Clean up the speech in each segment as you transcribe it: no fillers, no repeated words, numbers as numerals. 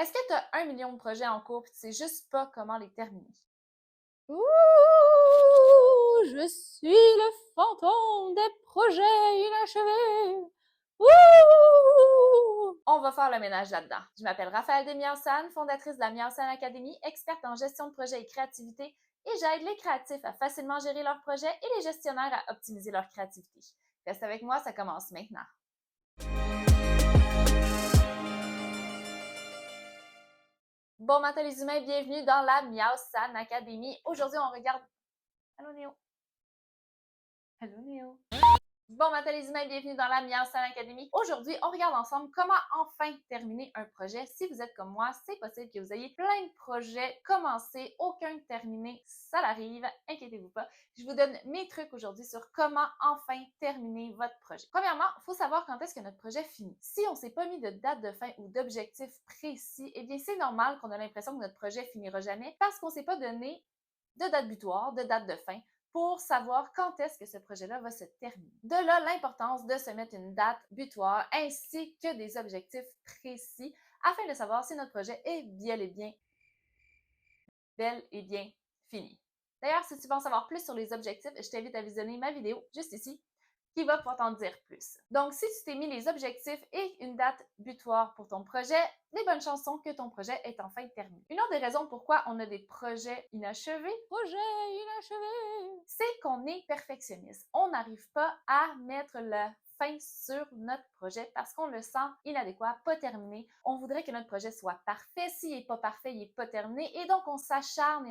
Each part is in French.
Est-ce que tu as 1 million de projets en cours et tu sais juste pas comment les terminer? Ouh, je suis le fantôme des projets inachevés. Ouh! On va faire le ménage là-dedans. Je m'appelle Raphaël Desmiennes, fondatrice de la Miensan Academy, experte en gestion de projet et créativité, et j'aide les créatifs à facilement gérer leurs projets et les gestionnaires à optimiser leur créativité. Reste avec moi, ça commence maintenant. Bon matin les humains, bienvenue dans la Miensan Academy. Aujourd'hui, on regarde... Allô Néo? Allô Néo? Bon matin les humains, bienvenue dans la Miensan Academy. Aujourd'hui, on regarde ensemble comment enfin terminer un projet. Si vous êtes comme moi, c'est possible que vous ayez plein de projets commencés, aucun terminé, ça l'arrive, inquiétez-vous pas. Je vous donne mes trucs aujourd'hui sur comment enfin terminer votre projet. Premièrement, il faut savoir quand est-ce que notre projet finit. Si on ne s'est pas mis de date de fin ou d'objectif précis, eh bien c'est normal qu'on ait l'impression que notre projet finira jamais parce qu'on ne s'est pas donné de date butoir, de date de fin, pour savoir quand est-ce que ce projet-là va se terminer. De là, l'importance de se mettre une date butoir ainsi que des objectifs précis afin de savoir si notre projet est bel et bien fini. D'ailleurs, si tu veux en savoir plus sur les objectifs, je t'invite à visionner ma vidéo juste ici qui va pouvoir t'en dire plus. Donc, si tu t'es mis les objectifs et une date butoir pour ton projet, les bonnes chances sont que ton projet est enfin terminé. Une autre des raisons pourquoi on a des projets inachevés, c'est qu'on est perfectionniste. On n'arrive pas à mettre la fin sur notre projet parce qu'on le sent inadéquat, pas terminé. On voudrait que notre projet soit parfait. S'il n'est pas parfait, il n'est pas terminé. Et donc, on s'acharne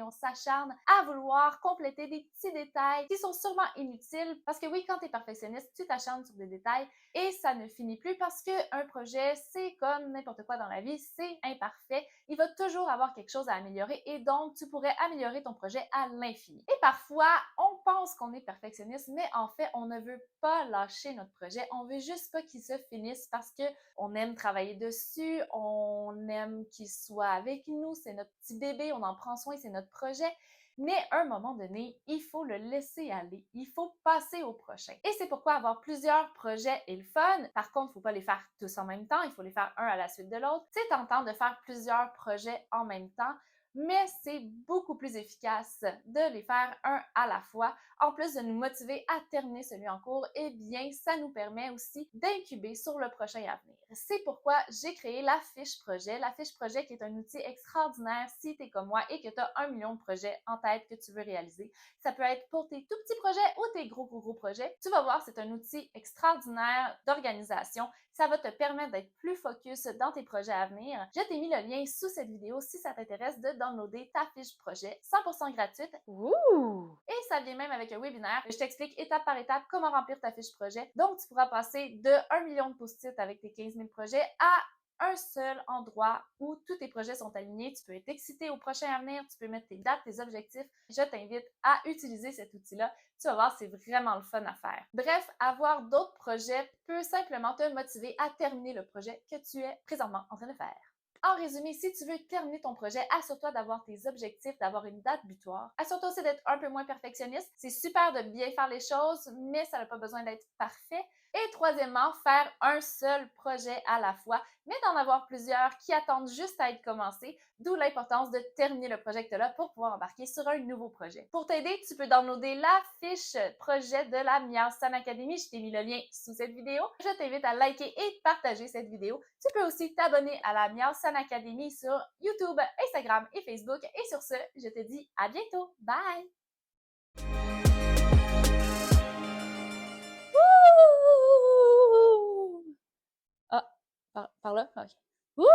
à vouloir compléter des petits détails qui sont sûrement inutiles. Parce que oui, quand tu es perfectionniste, tu t'acharnes sur des détails et ça ne finit plus parce qu'un projet, c'est comme n'importe quoi dans la vie, c'est imparfait. Il va toujours avoir quelque chose à améliorer et donc, tu pourrais améliorer ton projet à l'infini. Et parfois, on pense qu'on est perfectionniste, mais en fait, on ne veut pas lâcher notre projet. On veut juste pas qu'il se finisse parce qu'on aime travailler dessus, on aime qu'il soit avec nous, c'est notre petit bébé, on en prend soin, c'est notre projet. Mais à un moment donné, il faut le laisser aller. Il faut passer au prochain. Et c'est pourquoi avoir plusieurs projets est le fun. Par contre, il ne faut pas les faire tous en même temps. Il faut les faire un à la suite de l'autre. C'est tentant de faire plusieurs projets en même temps, mais c'est beaucoup plus efficace de les faire un à la fois. En plus de nous motiver à terminer celui en cours, eh bien, ça nous permet aussi d'incuber sur le prochain à venir. C'est pourquoi j'ai créé la fiche projet. La fiche projet qui est un outil extraordinaire si tu es comme moi et que tu as 1 million de projets en tête que tu veux réaliser. Ça peut être pour tes tout petits projets ou tes gros projets. Tu vas voir, c'est un outil extraordinaire d'organisation. Ça va te permettre d'être plus focus dans tes projets à venir. Je t'ai mis le lien sous cette vidéo si ça t'intéresse de downloader ta fiche projet 100% gratuite. Ouh! Et ça vient même avec un webinaire. Je t'explique étape par étape comment remplir ta fiche projet. Donc, tu pourras passer de 1 million de post-it avec tes 15 000 projets à un seul endroit où tous tes projets sont alignés. Tu peux être excité au prochain à venir, tu peux mettre tes dates, tes objectifs. Je t'invite à utiliser cet outil-là. Tu vas voir, c'est vraiment le fun à faire. Bref, avoir d'autres projets peut simplement te motiver à terminer le projet que tu es présentement en train de faire. En résumé, si tu veux terminer ton projet, assure-toi d'avoir tes objectifs, d'avoir une date butoir. Assure-toi aussi d'être un peu moins perfectionniste. C'est super de bien faire les choses, mais ça n'a pas besoin d'être parfait. Et troisièmement, faire un seul projet à la fois, mais d'en avoir plusieurs qui attendent juste à être commencés, d'où l'importance de terminer le projet que tu as là pour pouvoir embarquer sur un nouveau projet. Pour t'aider, tu peux downloader la fiche projet de la Miensan Academy. Je t'ai mis le lien sous cette vidéo. Je t'invite à liker et partager cette vidéo. Tu peux aussi t'abonner à la Miensan Academy sur YouTube, Instagram et Facebook. Et sur ce, je te dis à bientôt. Bye! Ouh! Ah, par là? Ok. Ouh!